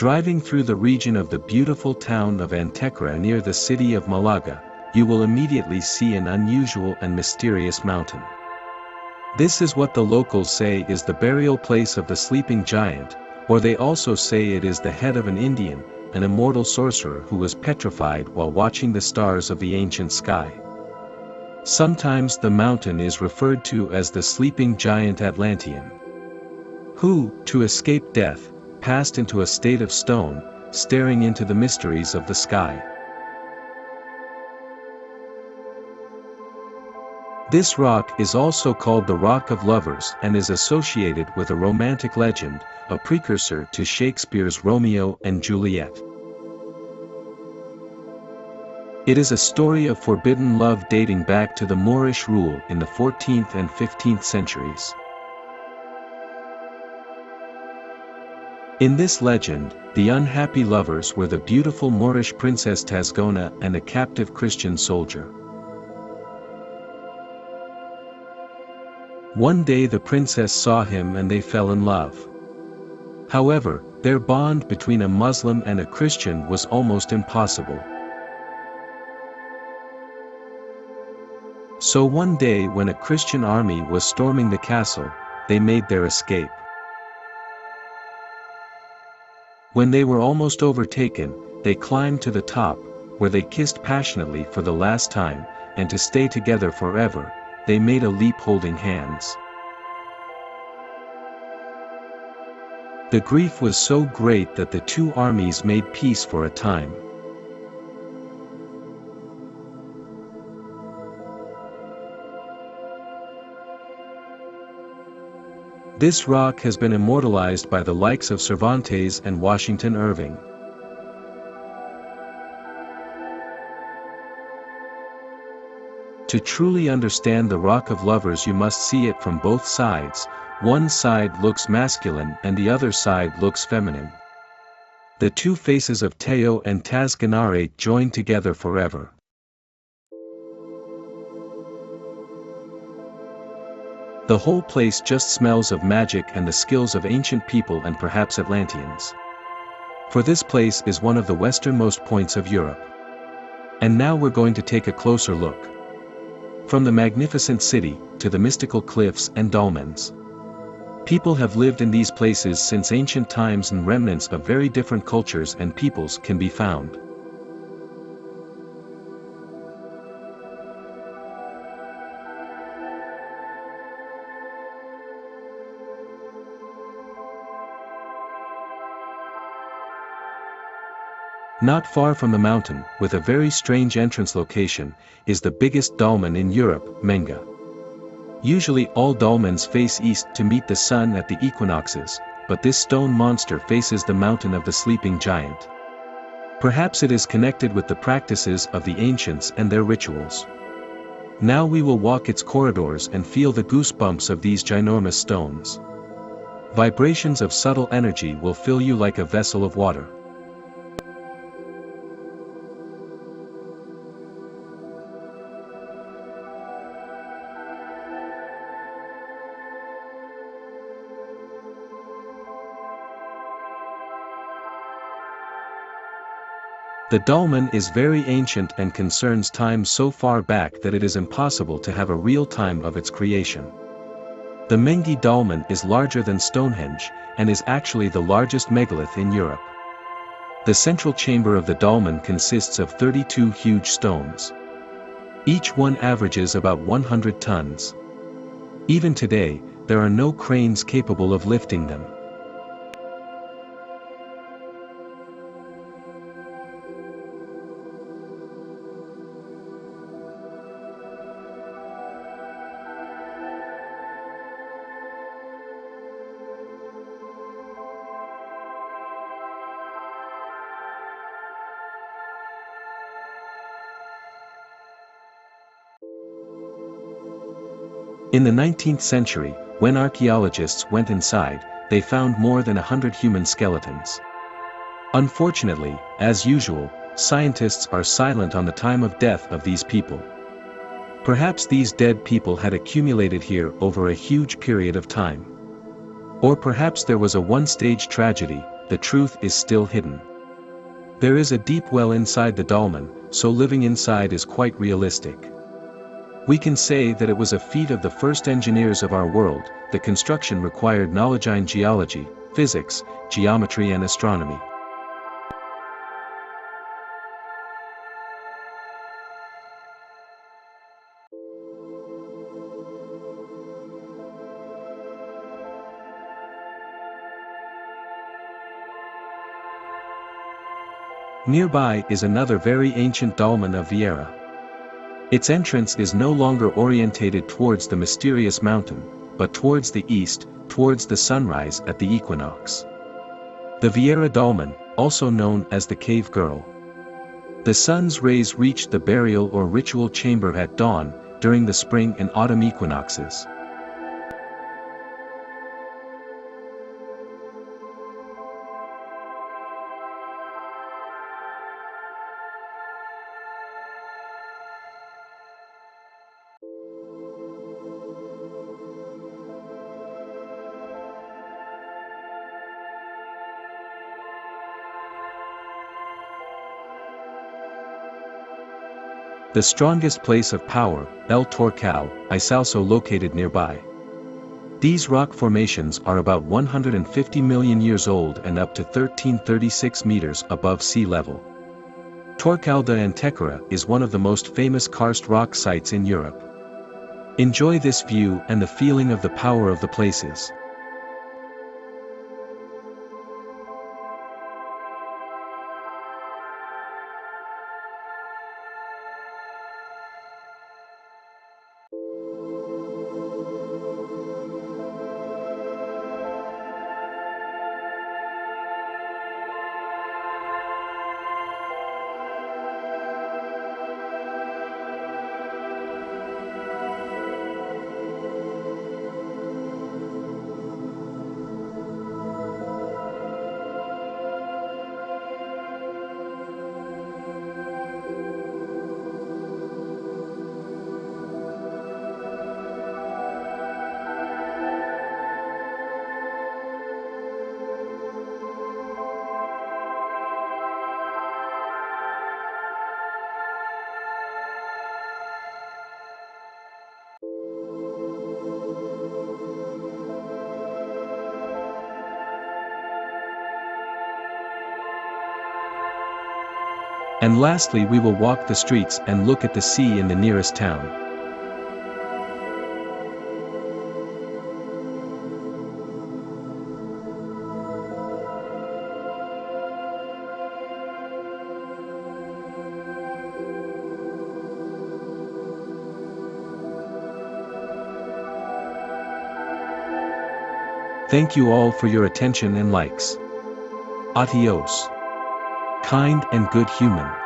Driving through the region of the beautiful town of Antequera near the city of Málaga, you will immediately see an unusual and mysterious mountain. This is what the locals say is the burial place of the sleeping giant, or they also say it is the head of an Indian, an immortal sorcerer who was petrified while watching the stars of the ancient sky. Sometimes the mountain is referred to as the sleeping giant Atlantean, who, to escape death, passed into a state of stone, staring into the mysteries of the sky. This rock is also called the Rock of Lovers and is associated with a romantic legend, a precursor to Shakespeare's Romeo and Juliet. It is a story of forbidden love dating back to the Moorish rule in the 14th and 15th centuries. In this legend, the unhappy lovers were the beautiful Moorish princess Tasgona and a captive Christian soldier. One day the princess saw him and they fell in love. However, their bond between a Muslim and a Christian was almost impossible. So one day when a Christian army was storming the castle, they made their escape. When they were almost overtaken, they climbed to the top, where they kissed passionately for the last time, and to stay together forever, they made a leap holding hands. The grief was so great that the two armies made peace for a time. This rock has been immortalized by the likes of Cervantes and Washington Irving. To truly understand the Rock of Lovers, you must see it from both sides. One side looks masculine and the other side looks feminine. The two faces of Teo and Tasganare joined together forever. The whole place just smells of magic and the skills of ancient people and perhaps Atlanteans. For this place is one of the westernmost points of Europe. And now we're going to take a closer look. From the magnificent city, to the mystical cliffs and dolmens. People have lived in these places since ancient times and remnants of very different cultures and peoples can be found. Not far from the mountain, with a very strange entrance location, is the biggest dolmen in Europe, Menga. Usually all dolmens face east to meet the sun at the equinoxes, but this stone monster faces the mountain of the sleeping giant. Perhaps it is connected with the practices of the ancients and their rituals. Now we will walk its corridors and feel the goosebumps of these ginormous stones. Vibrations of subtle energy will fill you like a vessel of water. The dolmen is very ancient and concerns time so far back that it is impossible to have a real time of its creation. The Mengi dolmen is larger than Stonehenge, and is actually the largest megalith in Europe. The central chamber of the dolmen consists of 32 huge stones. Each one averages about 100 tons. Even today, there are no cranes capable of lifting them. In the 19th century, when archaeologists went inside, they found more than 100 human skeletons. Unfortunately, as usual, scientists are silent on the time of death of these people. Perhaps these dead people had accumulated here over a huge period of time. Or perhaps there was a one-stage tragedy, the truth is still hidden. There is a deep well inside the dolmen, so living inside is quite realistic. We can say that it was a feat of the first engineers of our world. The construction required knowledge in geology, physics, geometry and astronomy. Nearby is another very ancient dolmen of Vieira. Its entrance is no longer orientated towards the mysterious mountain, but towards the east, towards the sunrise at the equinox. The Vieira Dolmen, also known as the Cave Girl. The sun's rays reached the burial or ritual chamber at dawn, during the spring and autumn equinoxes. The strongest place of power, El Torcal, is also located nearby. These rock formations are about 150 million years old and up to 1336 meters above sea level. Torcal de Antequera is one of the most famous karst rock sites in Europe. Enjoy this view and the feeling of the power of the places. And lastly we will walk the streets and look at the sea in the nearest town. Thank you all for your attention and likes. Adios. Kind and good human.